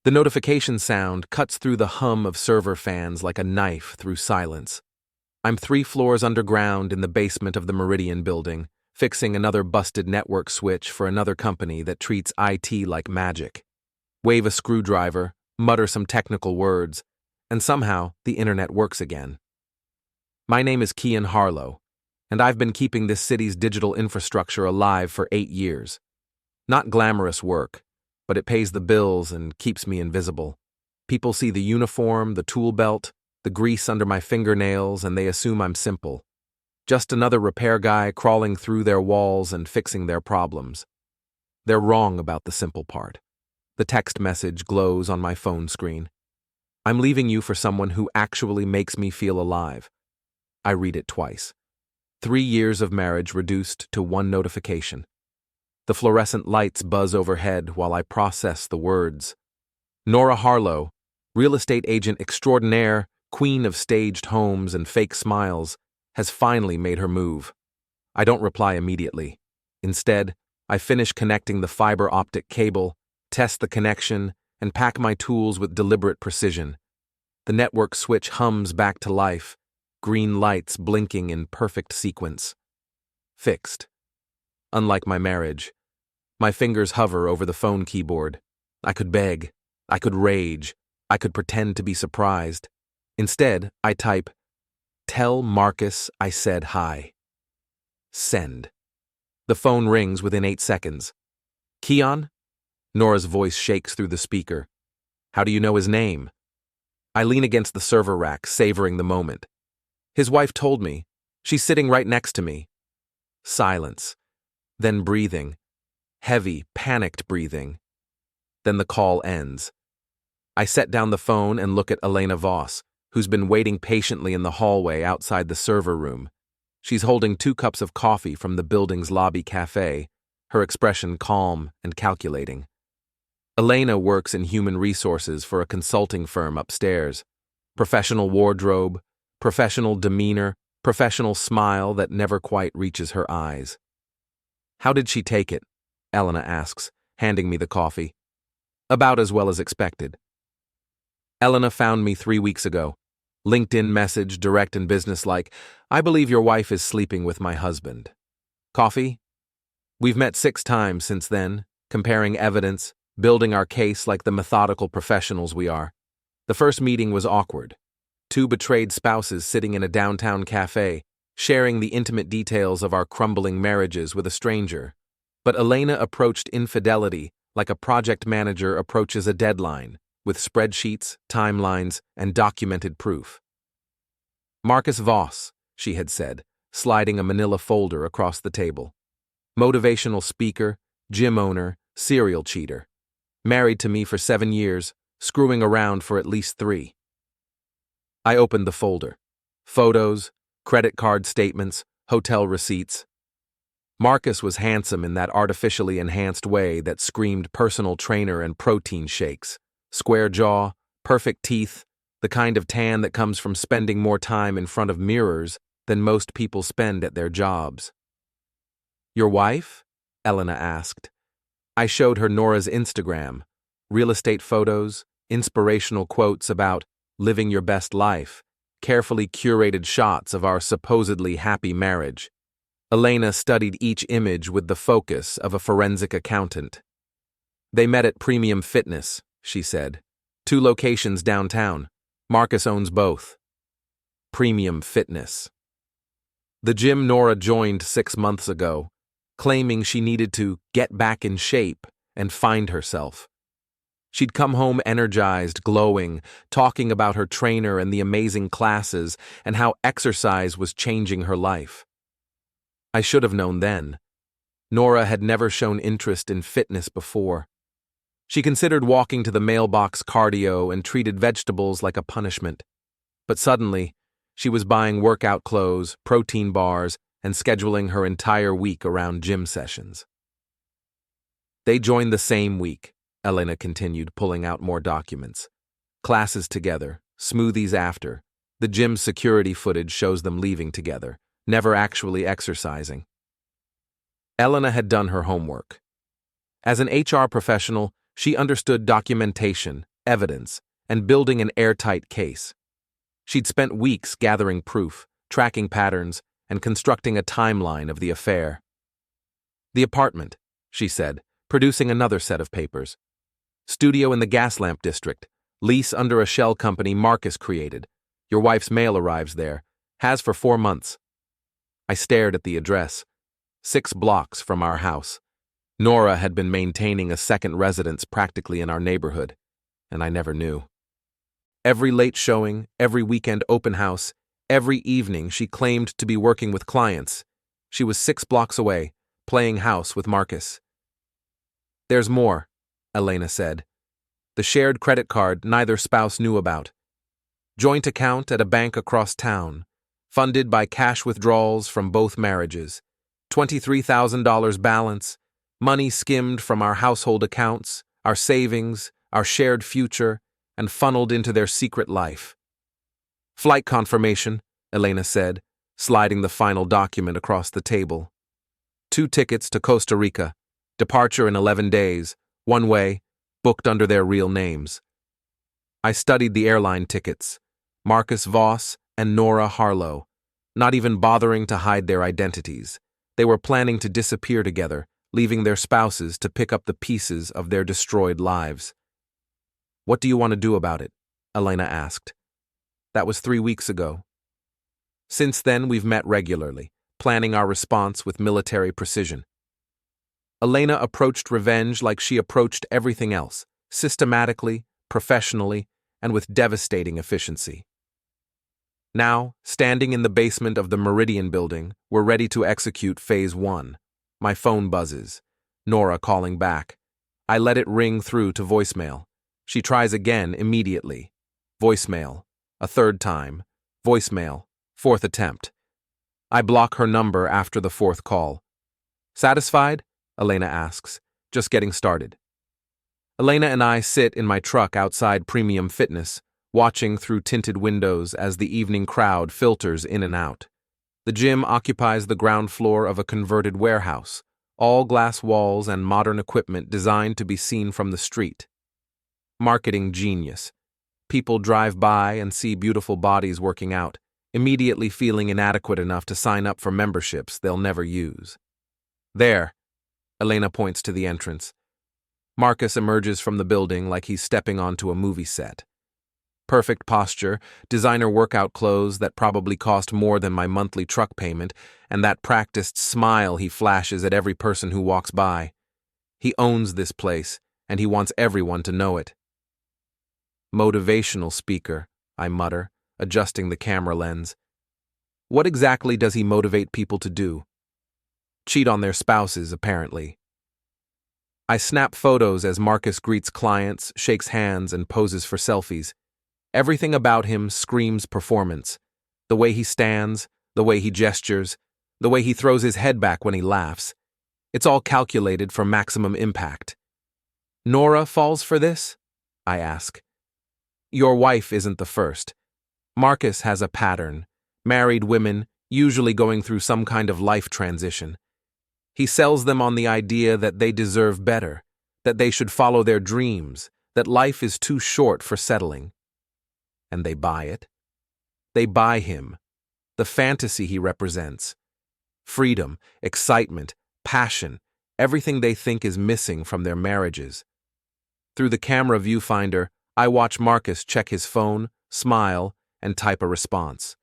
The notification sound cuts through the hum of server fans like a knife through silence. I'm 3 floors underground in the basement of the Meridian building, fixing another busted network switch for another company that treats IT like magic. Wave a screwdriver, mutter some technical words, and somehow the internet works again. My name is Kian Harlow, and I've been keeping this city's digital infrastructure alive for 8 years. Not glamorous work, but it pays the bills and keeps me invisible. People see the uniform, the tool belt, the grease under my fingernails, and they assume I'm simple. Just another repair guy crawling through their walls and fixing their problems. They're wrong about the simple part. The text message glows on my phone screen. I'm leaving you for someone who actually makes me feel alive. I read it twice. 3 years of marriage reduced to 1 notification. The fluorescent lights buzz overhead while I process the words. Nora Harlow, real estate agent extraordinaire, queen of staged homes and fake smiles, has finally made her move. I don't reply immediately. Instead, I finish connecting the fiber optic cable, test the connection, and pack my tools with deliberate precision. The network switch hums back to life, green lights blinking in perfect sequence. Fixed. Unlike my marriage, my fingers hover over the phone keyboard. I could beg, I could rage, I could pretend to be surprised. Instead, I type, "Tell Marcus I said hi." Send. The phone rings within 8 seconds. "Kian?" Nora's voice shakes through the speaker. "How do you know his name?" I lean against the server rack, savoring the moment. "His wife told me. She's sitting right next to me." Silence. Then breathing. Heavy, panicked breathing. Then the call ends. I set down the phone and look at Elena Voss, who's been waiting patiently in the hallway outside the server room. She's holding 2 cups of coffee from the building's lobby cafe, her expression calm and calculating. Elena works in human resources for a consulting firm upstairs. Professional wardrobe, professional demeanor, professional smile that never quite reaches her eyes. "How did she take it?" Elena asks, handing me the coffee. "About as well as expected." "Elena found me 3 weeks ago. LinkedIn message, direct and businesslike. I believe your wife is sleeping with my husband. Coffee? We've met 6 times since then, comparing evidence, building our case like the methodical professionals we are. The first meeting was awkward. 2 betrayed spouses sitting in a downtown cafe, sharing the intimate details of our crumbling marriages with a stranger. But Elena approached infidelity like a project manager approaches a deadline, with spreadsheets, timelines, and documented proof. "Marcus Voss," she had said, sliding a manila folder across the table. "Motivational speaker, gym owner, serial cheater. Married to me for 7 years, screwing around for at least 3. I opened the folder. Photos, credit card statements, hotel receipts. Marcus was handsome in that artificially enhanced way that screamed personal trainer and protein shakes. Square jaw, perfect teeth, the kind of tan that comes from spending more time in front of mirrors than most people spend at their jobs. "Your wife?" Elena asked. I showed her Nora's Instagram, real estate photos, inspirational quotes about living your best life, carefully curated shots of our supposedly happy marriage. Elena studied each image with the focus of a forensic accountant. "They met at Premium Fitness," she said. 2 locations downtown. Marcus owns both." Premium Fitness. The gym Nora joined 6 months ago, claiming she needed to get back in shape and find herself. She'd come home energized, glowing, talking about her trainer and the amazing classes and how exercise was changing her life. I should have known then. Nora had never shown interest in fitness before. She considered walking to the mailbox cardio and treated vegetables like a punishment. But suddenly, she was buying workout clothes, protein bars, and scheduling her entire week around gym sessions. They joined the same week, Elena continued, pulling out more documents. Classes together, smoothies after. The gym security footage shows them leaving together, never actually exercising. Elena had done her homework. As an HR professional, she understood documentation, evidence, and building an airtight case. She'd spent weeks gathering proof, tracking patterns, and constructing a timeline of the affair. "The apartment," she said, producing another set of papers. "Studio in the Gaslamp district. Lease under a shell company Marcus created. Your wife's mail arrives there. Has for 4 months." I stared at the address. 6 blocks from our house. Nora had been maintaining a second residence practically in our neighborhood, and I never knew. Every late showing, every weekend open house, every evening she claimed to be working with clients. She was 6 blocks away, playing house with Marcus. "There's more," Elena said. "The shared credit card neither spouse knew about. Joint account at a bank across town, funded by cash withdrawals from both marriages. $23,000 balance, money skimmed from our household accounts, our savings, our shared future, and funneled into their secret life." "Flight confirmation," Elena said, sliding the final document across the table. 2 tickets to Costa Rica, departure in 11 days, one way, booked under their real names. I studied the airline tickets, Marcus Voss and Nora Harlow, not even bothering to hide their identities. They were planning to disappear together, leaving their spouses to pick up the pieces of their destroyed lives. "What do you want to do about it?" Elena asked. That was 3 weeks ago. Since then, we've met regularly, planning our response with military precision. Elena approached revenge like she approached everything else, systematically, professionally, and with devastating efficiency. Now, standing in the basement of the Meridian building, we're ready to execute Phase 1. My phone buzzes. Nora calling back. I let it ring through to voicemail. She tries again immediately. Voicemail. A 3rd time. Voicemail. 4th attempt. I block her number after the 4th call. "Satisfied?" Elena asks. "Just getting started." Elena and I sit in my truck outside Premium Fitness, watching through tinted windows as the evening crowd filters in and out. The gym occupies the ground floor of a converted warehouse, all glass walls and modern equipment designed to be seen from the street. Marketing genius. People drive by and see beautiful bodies working out, immediately feeling inadequate enough to sign up for memberships they'll never use. "There," Elena points to the entrance. Marcus emerges from the building like he's stepping onto a movie set. Perfect posture, designer workout clothes that probably cost more than my monthly truck payment, and that practiced smile he flashes at every person who walks by. He owns this place, and he wants everyone to know it. "Motivational speaker," I mutter, adjusting the camera lens. What exactly does he motivate people to do? Cheat on their spouses, apparently. I snap photos as Marcus greets clients, shakes hands, and poses for selfies. Everything about him screams performance. The way he stands, the way he gestures, the way he throws his head back when he laughs. It's all calculated for maximum impact. "Nora falls for this?" I ask. "Your wife isn't the first. Marcus has a pattern. Married women, usually going through some kind of life transition. He sells them on the idea that they deserve better, that they should follow their dreams, that life is too short for settling. And they buy it. They buy him, the fantasy he represents. Freedom, excitement, passion, everything they think is missing from their marriages. Through the camera viewfinder, I watch Marcus check his phone, smile, and type a response.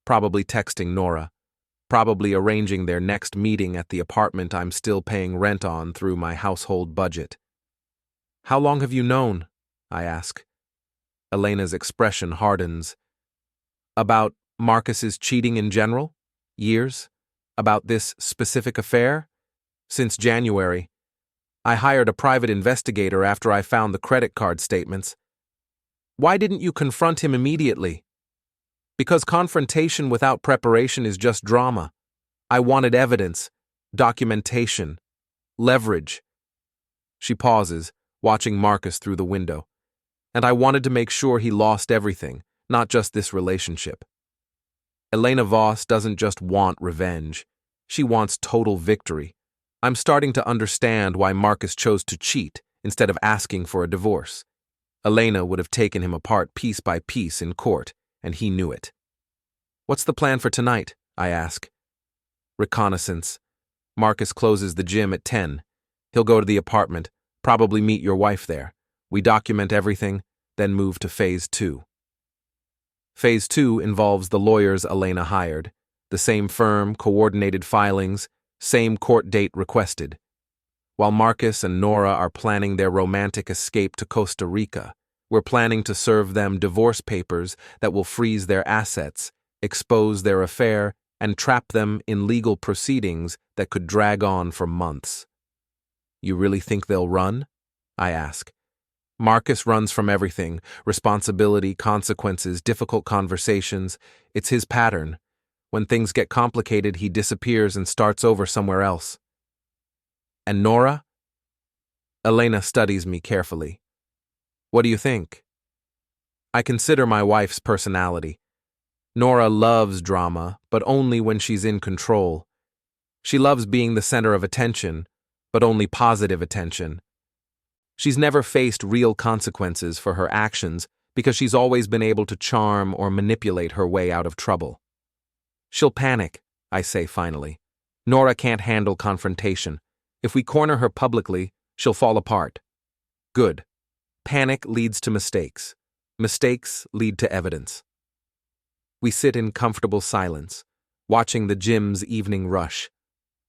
Probably texting Nora. Probably arranging their next meeting at the apartment I'm still paying rent on through my household budget. "How long have you known?" I ask. Elena's expression hardens. "About Marcus's cheating in general? Years? About this specific affair? Since January. I hired a private investigator after I found the credit card statements." "Why didn't you confront him immediately?" "Because confrontation without preparation is just drama. I wanted evidence, documentation, leverage." She pauses, watching Marcus through the window. "And I wanted to make sure he lost everything, not just this relationship." Elena Voss doesn't just want revenge. She wants total victory. I'm starting to understand why Marcus chose to cheat instead of asking for a divorce. Elena would have taken him apart piece by piece in court, and he knew it. "What's the plan for tonight?" I ask. "Reconnaissance. Marcus closes the gym at 10. He'll go to the apartment, probably meet your wife there. We document everything, then move to Phase 2. Phase 2 involves the lawyers Elena hired, the same firm, coordinated filings, same court date requested. While Marcus and Nora are planning their romantic escape to Costa Rica, we're planning to serve them divorce papers that will freeze their assets, expose their affair, and trap them in legal proceedings that could drag on for months." "You really think they'll run?" I ask. "Marcus runs from everything: responsibility, consequences, difficult conversations. It's his pattern. When things get complicated, he disappears and starts over somewhere else." "And Nora?" Elena studies me carefully. "What do you think?" I consider my wife's personality. Nora loves drama, but only when she's in control. She loves being the center of attention, but only positive attention. She's never faced real consequences for her actions because she's always been able to charm or manipulate her way out of trouble. "She'll panic," I say finally. "Nora can't handle confrontation. If we corner her publicly, she'll fall apart." "Good. Panic leads to mistakes. Mistakes lead to evidence." We sit in comfortable silence, watching the gym's evening rush.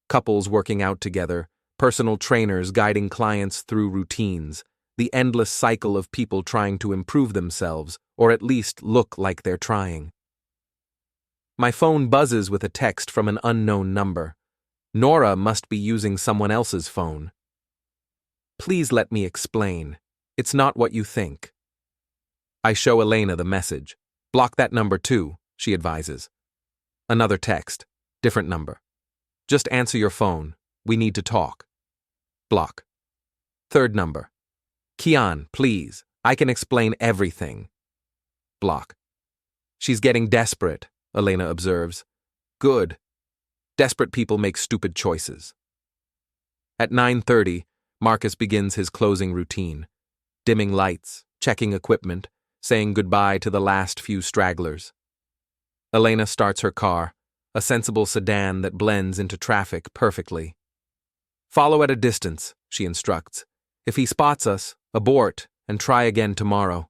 Couples working out together, personal trainers guiding clients through routines, the endless cycle of people trying to improve themselves, or at least look like they're trying. My phone buzzes with a text from an unknown number. Nora must be using someone else's phone. "Please let me explain. It's not what you think." I show Elena the message. "Block that number too," she advises. Another text, different number. "Just answer your phone. We need to talk." Block. Third number. "Kian, please. I can explain everything." Block. "She's getting desperate," Elena observes. "Good. Desperate people make stupid choices." At 9:30, Marcus begins his closing routine. Dimming lights, checking equipment, saying goodbye to the last few stragglers. Elena starts her car, a sensible sedan that blends into traffic perfectly. "Follow at a distance," she instructs. "If he spots us, abort and try again tomorrow."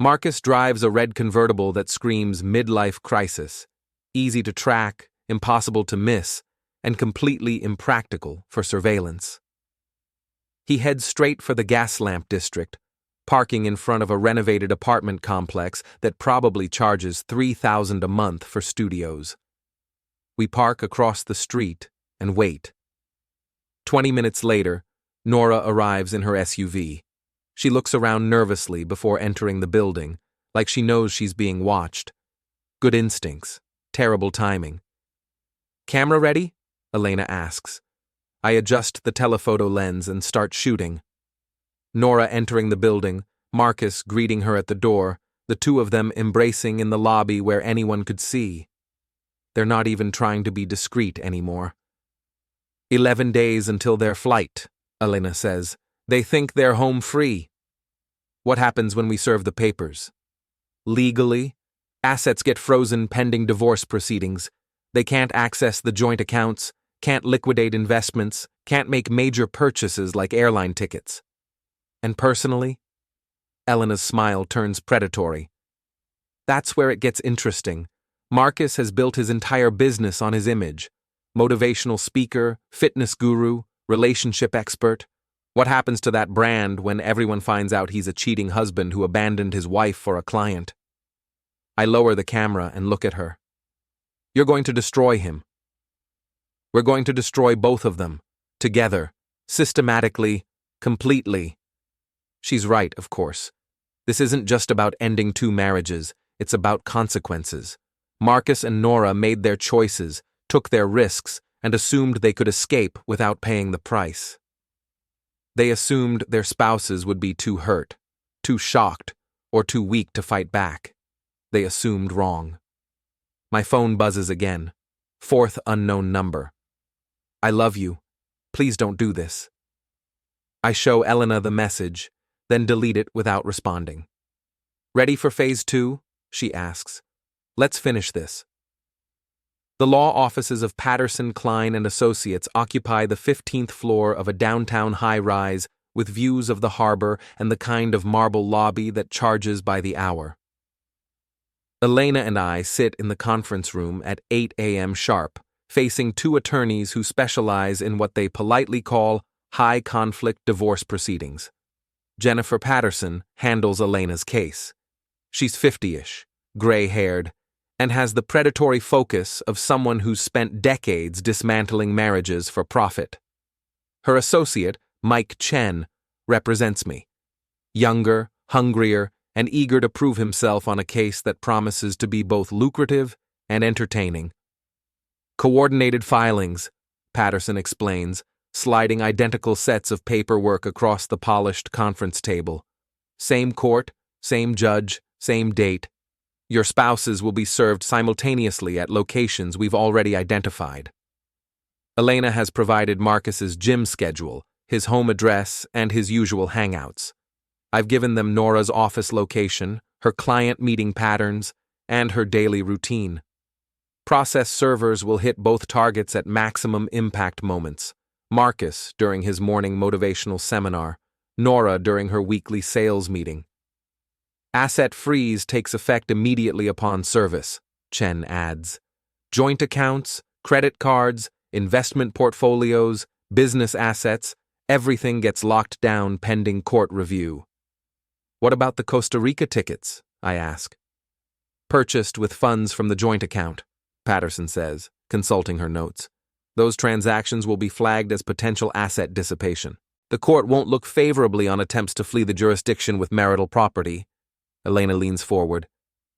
Marcus drives a red convertible that screams midlife crisis, easy to track, impossible to miss, and completely impractical for surveillance. He heads straight for the gas lamp district, parking in front of a renovated apartment complex that probably charges $3,000 a month for studios. We park across the street and wait. 20 minutes later, Nora arrives in her SUV. She looks around nervously before entering the building, like she knows she's being watched. Good instincts, terrible timing. "Camera ready?" Elena asks. I adjust the telephoto lens and start shooting. Nora entering the building, Marcus greeting her at the door, the two of them embracing in the lobby where anyone could see. They're not even trying to be discreet anymore. 11 days until their flight, Elena says. They think they're home free. What happens when we serve the papers? Legally, assets get frozen pending divorce proceedings. They can't access the joint accounts, can't liquidate investments, can't make major purchases like airline tickets. And personally, Elena's smile turns predatory. That's where it gets interesting. Marcus has built his entire business on his image. Motivational speaker, fitness guru, relationship expert. What happens to that brand when everyone finds out he's a cheating husband who abandoned his wife for a client? I lower the camera and look at her. You're going to destroy him. We're going to destroy both of them, together, systematically, completely. She's right, of course. This isn't just about ending two marriages, it's about consequences. Marcus and Nora made their choices, took their risks, and assumed they could escape without paying the price. They assumed their spouses would be too hurt, too shocked, or too weak to fight back. They assumed wrong. My phone buzzes again. Fourth unknown number. I love you. Please don't do this. I show Elena the message. then delete it without responding. Ready for phase 2? She asks. Let's finish this. The law offices of Patterson, Klein and Associates occupy the 15th floor of a downtown high-rise with views of the harbor and the kind of marble lobby that charges by the hour. Elena and I sit in the conference room at 8 a.m. sharp, facing two attorneys who specialize in what they politely call high-conflict divorce proceedings. Jennifer Patterson handles Elena's case. She's 50-ish, gray-haired, and has the predatory focus of someone who's spent decades dismantling marriages for profit. Her associate, Mike Chen, represents me. Younger, hungrier, and eager to prove himself on a case that promises to be both lucrative and entertaining. Coordinated filings, Patterson explains, sliding identical sets of paperwork across the polished conference table. Same court, same judge, same date. Your spouses will be served simultaneously at locations we've already identified. Elena has provided Marcus's gym schedule, his home address, and his usual hangouts. I've given them Nora's office location, her client meeting patterns, and her daily routine. Process servers will hit both targets at maximum impact moments. Marcus during his morning motivational seminar, Nora during her weekly sales meeting. Asset freeze takes effect immediately upon service, Chen adds. Joint accounts, credit cards, investment portfolios, business assets, everything gets locked down pending court review. What about the Costa Rica tickets? I ask. Purchased with funds from the joint account, Patterson says, consulting her notes. Those transactions will be flagged as potential asset dissipation. The court won't look favorably on attempts to flee the jurisdiction with marital property. Elena leans forward.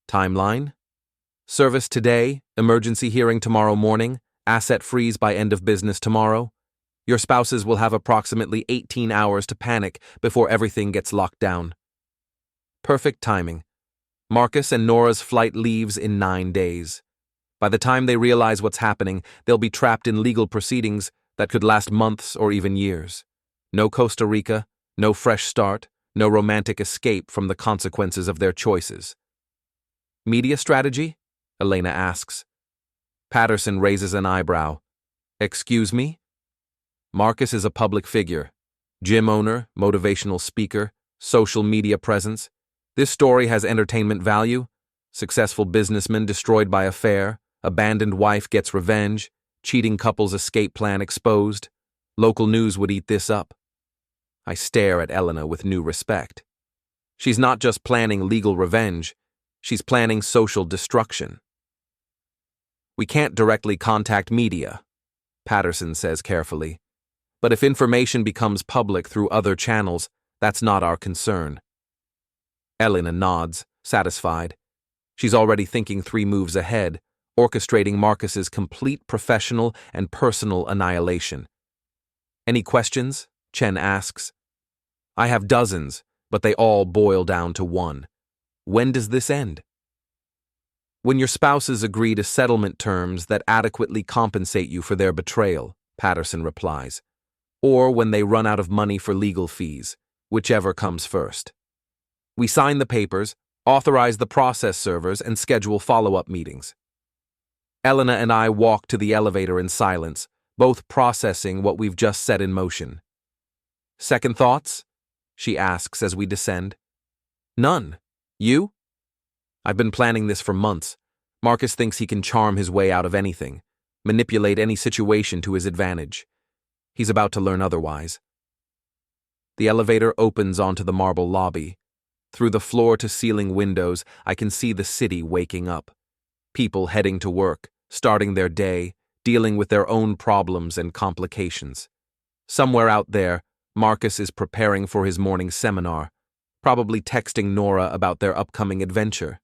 Timeline? Service today, emergency hearing tomorrow morning, asset freeze by end of business tomorrow. Your spouses will have approximately 18 hours to panic before everything gets locked down. Perfect timing. Marcus and Nora's flight leaves in 9 days. By the time they realize what's happening, they'll be trapped in legal proceedings that could last months or even years. No Costa Rica, no fresh start, no romantic escape from the consequences of their choices. Media strategy? Elena asks. Patterson raises an eyebrow. Excuse me? Marcus is a public figure. Gym owner, motivational speaker, social media presence. This story has entertainment value. Successful businessman destroyed by affair, abandoned wife gets revenge, cheating couple's escape plan exposed. Local news would eat this up. I stare at Elena with new respect. She's not just planning legal revenge, she's planning social destruction. We can't directly contact media, Patterson says carefully. But if information becomes public through other channels, that's not our concern. Elena nods, satisfied. She's already thinking 3 moves ahead, orchestrating Marcus's complete professional and personal annihilation. Any questions? Chen asks. I have dozens, but they all boil down to one. When does this end? When your spouses agree to settlement terms that adequately compensate you for their betrayal, Patterson replies, or when they run out of money for legal fees, whichever comes first. We sign the papers, authorize the process servers, and schedule follow-up meetings. Elena and I walk to the elevator in silence, both processing what we've just set in motion. Second thoughts? She asks as we descend. None. You? I've been planning this for months. Marcus thinks he can charm his way out of anything, manipulate any situation to his advantage. He's about to learn otherwise. The elevator opens onto the marble lobby. Through the floor-to-ceiling windows, I can see the city waking up. People heading to work, starting their day, dealing with their own problems and complications. Somewhere out there, Marcus is preparing for his morning seminar, probably texting Nora about their upcoming adventure.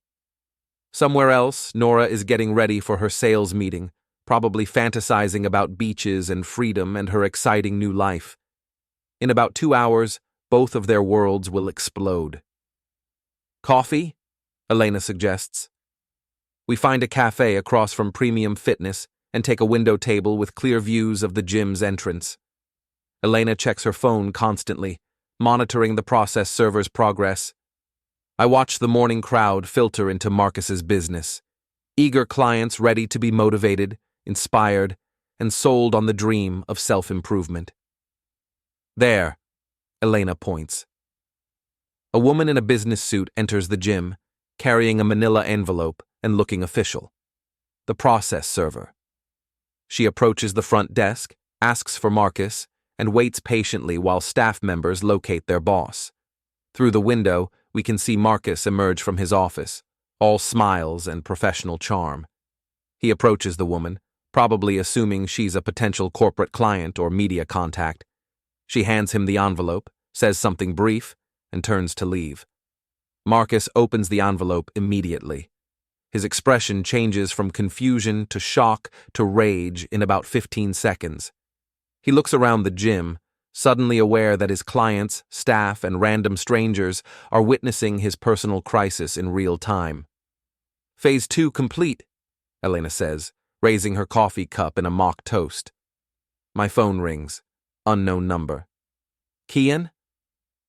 Somewhere else, Nora is getting ready for her sales meeting, probably fantasizing about beaches and freedom and her exciting new life. In about 2 hours, both of their worlds will explode. Coffee? Elena suggests. We find a cafe across from Premium Fitness and take a window table with clear views of the gym's entrance. Elena checks her phone constantly, monitoring the process server's progress. I watch the morning crowd filter into Marcus's business, eager clients ready to be motivated, inspired, and sold on the dream of self-improvement. There, Elena points. A woman in a business suit enters the gym, carrying a manila envelope and looking official. The process server. She approaches the front desk, asks for Marcus, and waits patiently while staff members locate their boss. Through the window, we can see Marcus emerge from his office, all smiles and professional charm. He approaches the woman, probably assuming she's a potential corporate client or media contact. She hands him the envelope, says something brief, and turns to leave. Marcus opens the envelope immediately. His expression changes from confusion to shock to rage in about 15 seconds. He looks around the gym, suddenly aware that his clients, staff, and random strangers are witnessing his personal crisis in real time. Phase 2 complete, Elena says, raising her coffee cup in a mock toast. My phone rings. Unknown number. Kian?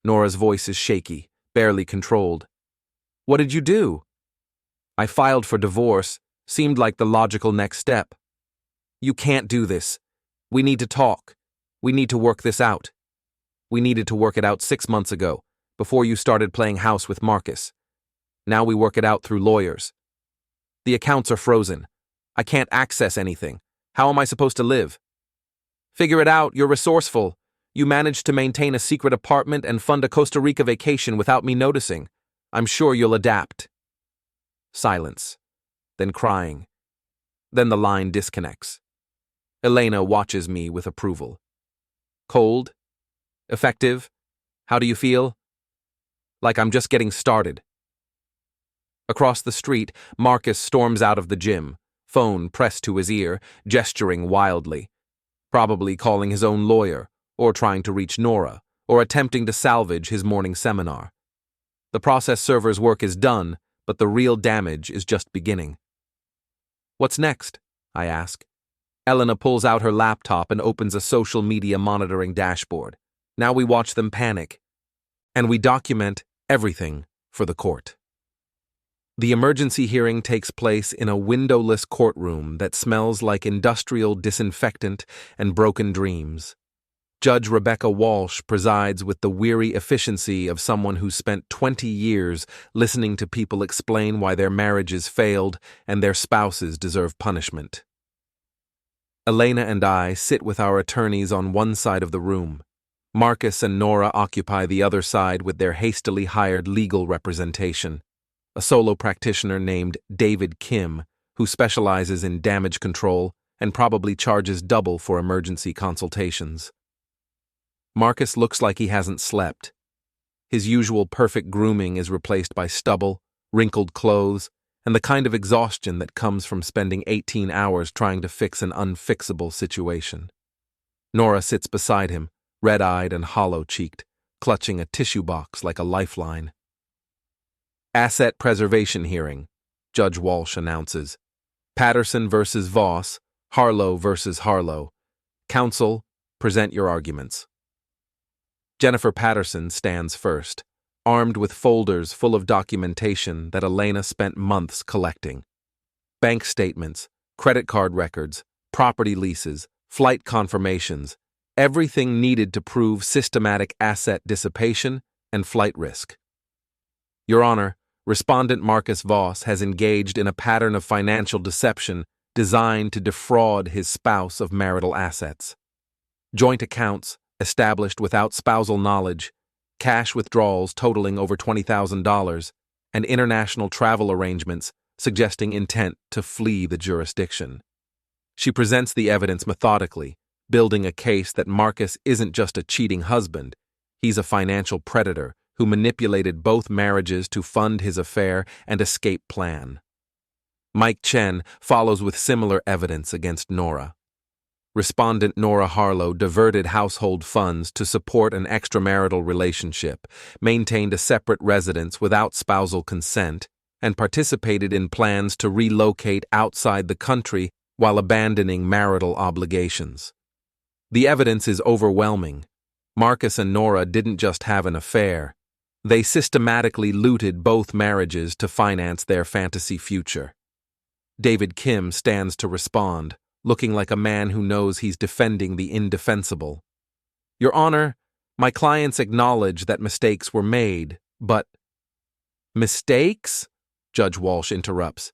Nora's voice is shaky, barely controlled. What did you do? I filed for divorce. Seemed like the logical next step. You can't do this. We need to talk. We need to work this out. We needed to work it out 6 months ago, before you started playing house with Marcus. Now we work it out through lawyers. The accounts are frozen. I can't access anything. How am I supposed to live? Figure it out, you're resourceful. You managed to maintain a secret apartment and fund a Costa Rica vacation without me noticing. I'm sure you'll adapt. Silence. Then crying. Then the line disconnects. Elena watches me with approval. Cold? Effective? How do you feel? Like I'm just getting started. Across the street, Marcus storms out of the gym, phone pressed to his ear, gesturing wildly. Probably calling his own lawyer, or trying to reach Nora, or attempting to salvage his morning seminar. The process server's work is done, but the real damage is just beginning. What's next? I ask. Elena pulls out her laptop and opens a social media monitoring dashboard. Now we watch them panic. And we document everything for the court. The emergency hearing takes place in a windowless courtroom that smells like industrial disinfectant and broken dreams. Judge Rebecca Walsh presides with the weary efficiency of someone who spent 20 years listening to people explain why their marriages failed and their spouses deserve punishment. Elena and I sit with our attorneys on one side of the room. Marcus and Nora occupy the other side with their hastily hired legal representation, a solo practitioner named David Kim, who specializes in damage control and probably charges double for emergency consultations. Marcus looks like he hasn't slept. His usual perfect grooming is replaced by stubble, wrinkled clothes, and the kind of exhaustion that comes from spending 18 hours trying to fix an unfixable situation. Nora sits beside him, red-eyed and hollow-cheeked, clutching a tissue box like a lifeline. Asset preservation hearing, Judge Walsh announces. Patterson versus Voss, Harlow versus Harlow. Counsel, present your arguments. Jennifer Patterson stands first, armed with folders full of documentation that Elena spent months collecting. Bank statements, credit card records, property leases, flight confirmations, everything needed to prove systematic asset dissipation and flight risk. Your Honor, Respondent Marcus Voss has engaged in a pattern of financial deception designed to defraud his spouse of marital assets. Joint accounts, established without spousal knowledge, cash withdrawals totaling over $20,000, and international travel arrangements suggesting intent to flee the jurisdiction. She presents the evidence methodically, building a case that Marcus isn't just a cheating husband, he's a financial predator who manipulated both marriages to fund his affair and escape plan. Mike Chen follows with similar evidence against Nora. Respondent Nora Harlow diverted household funds to support an extramarital relationship, maintained a separate residence without spousal consent, and participated in plans to relocate outside the country while abandoning marital obligations. The evidence is overwhelming. Marcus and Nora didn't just have an affair. They systematically looted both marriages to finance their fantasy future. David Kim stands to respond, looking like a man who knows he's defending the indefensible. Your Honor, my clients acknowledge that mistakes were made, but… Mistakes? Judge Walsh interrupts.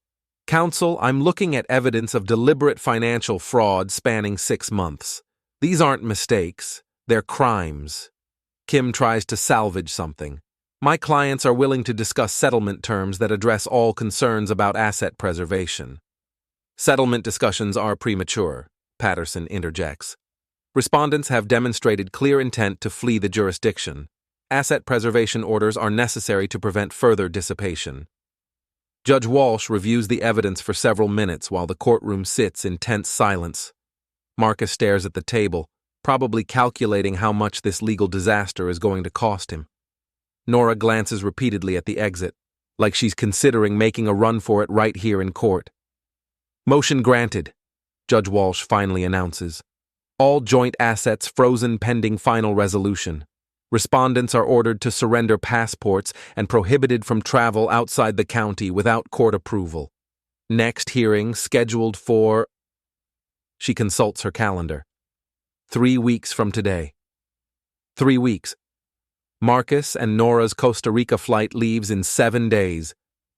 Counsel, I'm looking at evidence of deliberate financial fraud spanning 6 months. These aren't mistakes, they're crimes. Kim tries to salvage something. My clients are willing to discuss settlement terms that address all concerns about asset preservation. Settlement discussions are premature, Patterson interjects. Respondents have demonstrated clear intent to flee the jurisdiction. Asset preservation orders are necessary to prevent further dissipation. Judge Walsh reviews the evidence for several minutes while the courtroom sits in tense silence. Marcus stares at the table, probably calculating how much this legal disaster is going to cost him. Nora glances repeatedly at the exit, like she's considering making a run for it right here in court. Motion granted, Judge Walsh finally announces. All joint assets frozen pending final resolution. Respondents are ordered to surrender passports and prohibited from travel outside the county without court approval. Next hearing scheduled for… She consults her calendar. 3 weeks from today. 3 weeks. Marcus and Nora's Costa Rica flight leaves in 7 days,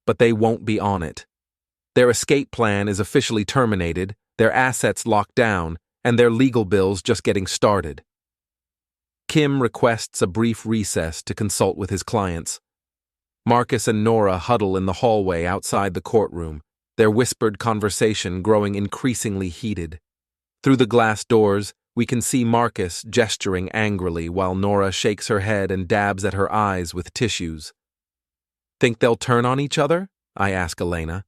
but they won't be on it. Their escape plan is officially terminated, their assets locked down, and their legal bills just getting started. Kim requests a brief recess to consult with his clients. Marcus and Nora huddle in the hallway outside the courtroom, their whispered conversation growing increasingly heated. Through the glass doors, we can see Marcus gesturing angrily while Nora shakes her head and dabs at her eyes with tissues. Think they'll turn on each other? I ask Elena.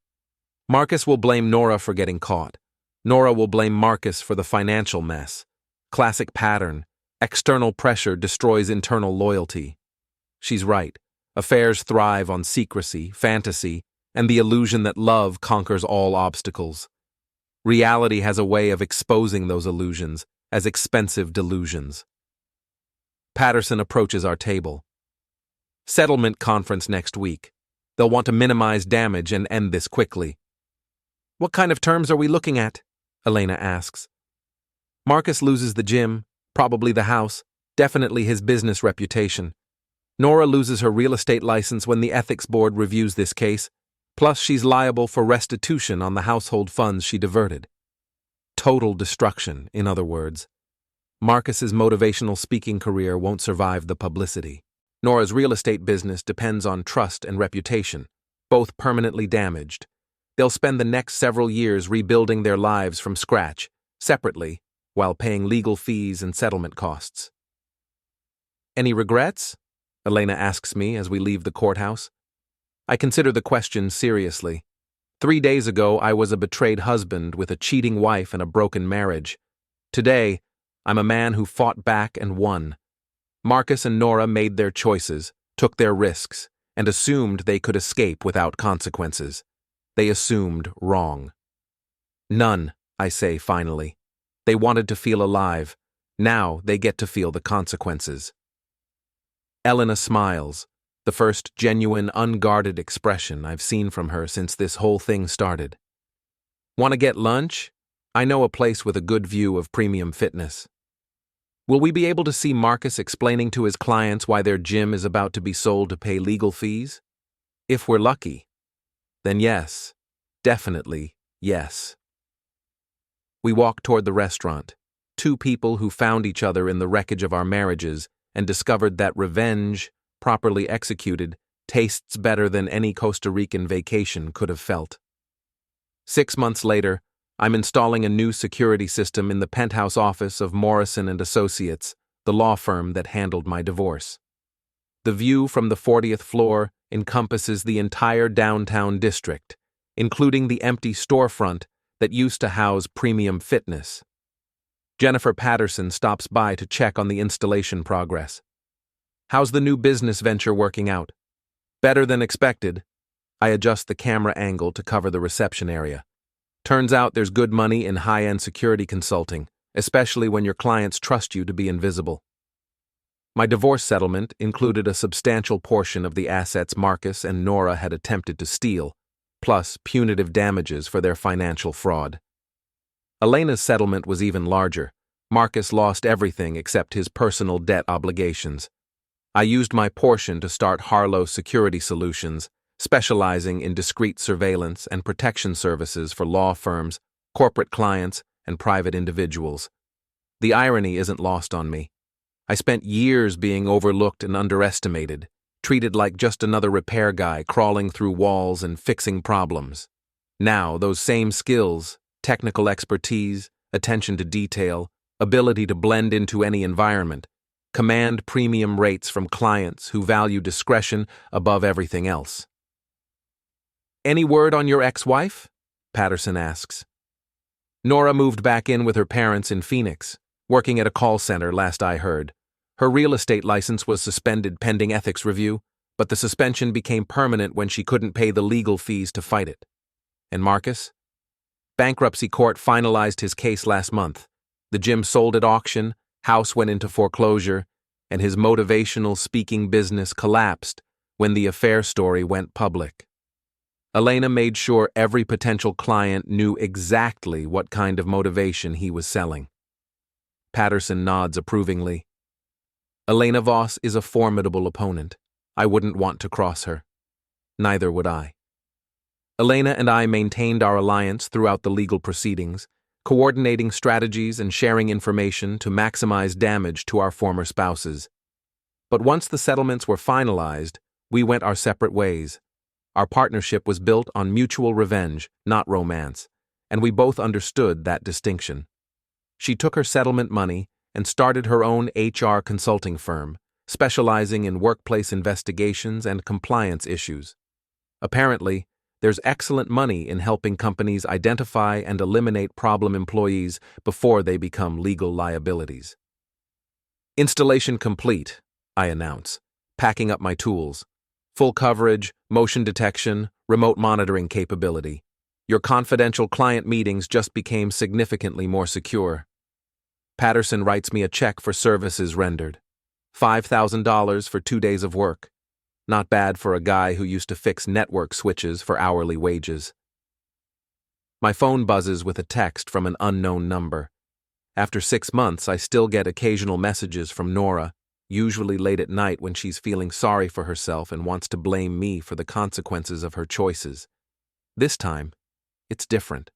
Marcus will blame Nora for getting caught. Nora will blame Marcus for the financial mess. Classic pattern. External pressure destroys internal loyalty. She's right. Affairs thrive on secrecy, fantasy, and the illusion that love conquers all obstacles. Reality has a way of exposing those illusions as expensive delusions. Patterson approaches our table. Settlement conference next week. They'll want to minimize damage and end this quickly. What kind of terms are we looking at? Elena asks. Marcus loses the gym, probably the house, definitely his business reputation. Nora loses her real estate license when the ethics board reviews this case, plus she's liable for restitution on the household funds she diverted. Total destruction, in other words. Marcus's motivational speaking career won't survive the publicity. Nora's real estate business depends on trust and reputation, both permanently damaged. They'll spend the next several years rebuilding their lives from scratch, separately, while paying legal fees and settlement costs. Any regrets? Elena asks me as we leave the courthouse. I consider the question seriously. 3 days ago, I was a betrayed husband with a cheating wife and a broken marriage. Today, I'm a man who fought back and won. Marcus and Nora made their choices, took their risks, and assumed they could escape without consequences. They assumed wrong. None, I say finally. They wanted to feel alive. Now they get to feel the consequences. Elena smiles, the first genuine, unguarded expression I've seen from her since this whole thing started. Want to get lunch? I know a place with a good view of premium fitness. Will we be able to see Marcus explaining to his clients why their gym is about to be sold to pay legal fees? If we're lucky. Then yes, definitely yes. We walk toward the restaurant, 2 people who found each other in the wreckage of our marriages and discovered that revenge, properly executed, tastes better than any Costa Rican vacation could have felt. 6 months later, I'm installing a new security system in the penthouse office of Morrison & Associates, the law firm that handled my divorce. The view from the 40th floor encompasses the entire downtown district, including the empty storefront that used to house Premium Fitness. Jennifer Patterson stops by to check on the installation progress. How's the new business venture working out? Better than expected. I adjust the camera angle to cover the reception area. Turns out there's good money in high-end security consulting, especially when your clients trust you to be invisible. My divorce settlement included a substantial portion of the assets Marcus and Nora had attempted to steal, plus punitive damages for their financial fraud. Elena's settlement was even larger. Marcus lost everything except his personal debt obligations. I used my portion to start Harlow Security Solutions, specializing in discreet surveillance and protection services for law firms, corporate clients, and private individuals. The irony isn't lost on me. I spent years being overlooked and underestimated, treated like just another repair guy crawling through walls and fixing problems. Now, those same skills, technical expertise, attention to detail, ability to blend into any environment, command premium rates from clients who value discretion above everything else. "Any word on your ex-wife?" Patterson asks. Nora moved back in with her parents in Phoenix, working at a call center last I heard. Her real estate license was suspended pending ethics review, but the suspension became permanent when she couldn't pay the legal fees to fight it. And Marcus? Bankruptcy court finalized his case last month. The gym sold at auction, house went into foreclosure, and his motivational speaking business collapsed when the affair story went public. Elena made sure every potential client knew exactly what kind of motivation he was selling. Patterson nods approvingly. Elena Voss is a formidable opponent. I wouldn't want to cross her. Neither would I. Elena and I maintained our alliance throughout the legal proceedings, coordinating strategies and sharing information to maximize damage to our former spouses. But once the settlements were finalized, we went our separate ways. Our partnership was built on mutual revenge, not romance, and we both understood that distinction. She took her settlement money and started her own HR consulting firm, specializing in workplace investigations and compliance issues. Apparently, there's excellent money in helping companies identify and eliminate problem employees before they become legal liabilities. "Installation complete," I announce, packing up my tools. Full coverage, motion detection, remote monitoring capability. Your confidential client meetings just became significantly more secure. Patterson writes me a check for services rendered. $5,000 for 2 days of work. Not bad for a guy who used to fix network switches for hourly wages. My phone buzzes with a text from an unknown number. After 6 months, I still get occasional messages from Nora, usually late at night when she's feeling sorry for herself and wants to blame me for the consequences of her choices. This time, it's different.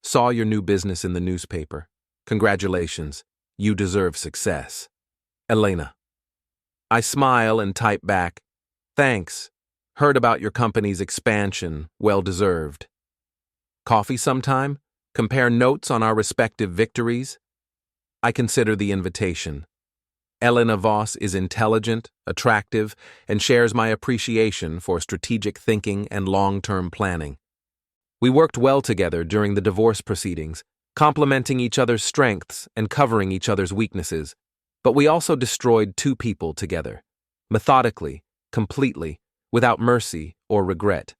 "Saw your new business in the newspaper. Congratulations. You deserve success. Elena." I smile and type back, "Thanks. Heard about your company's expansion. Well deserved." "Coffee sometime? Compare notes on our respective victories?" I consider the invitation. Elena Voss is intelligent, attractive, and shares my appreciation for strategic thinking and long-term planning. We worked well together during the divorce proceedings, complementing each other's strengths and covering each other's weaknesses, but we also destroyed 2 people together, methodically, completely, without mercy or regret.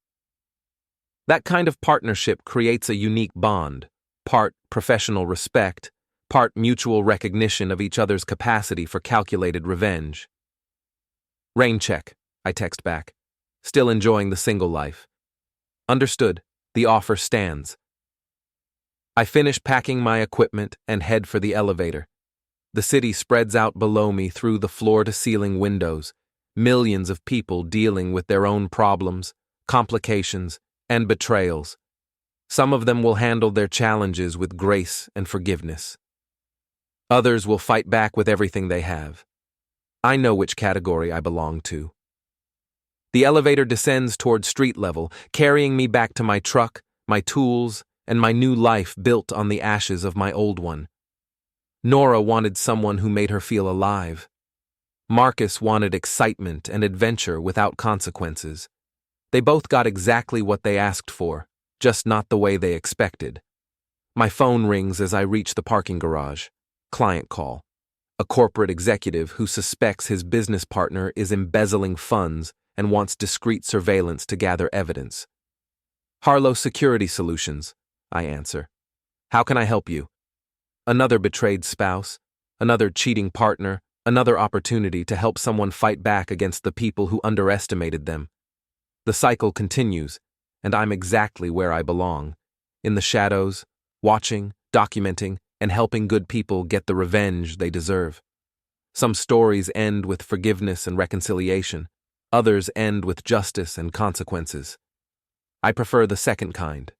That kind of partnership creates a unique bond, part professional respect, part mutual recognition of each other's capacity for calculated revenge. "Rain check," I text back. "Still enjoying the single life." "Understood. The offer stands." I finish packing my equipment and head for the elevator. The city spreads out below me through the floor-to-ceiling windows, millions of people dealing with their own problems, complications, and betrayals. Some of them will handle their challenges with grace and forgiveness. Others will fight back with everything they have. I know which category I belong to. The elevator descends toward street level, carrying me back to my truck, my tools, and my new life built on the ashes of my old one. Nora wanted someone who made her feel alive. Marcus wanted excitement and adventure without consequences. They both got exactly what they asked for, just not the way they expected. My phone rings as I reach the parking garage. Client call. A corporate executive who suspects his business partner is embezzling funds and wants discreet surveillance to gather evidence. "Harlow Security Solutions," I answer. "How can I help you?" Another betrayed spouse, another cheating partner, Another opportunity to help someone fight back against the people who underestimated them. The cycle continues, and I'm exactly where I belong, in the shadows, watching, documenting, and helping good people get the revenge they deserve. Some stories end with forgiveness and reconciliation, others end with justice and consequences. I prefer the second kind,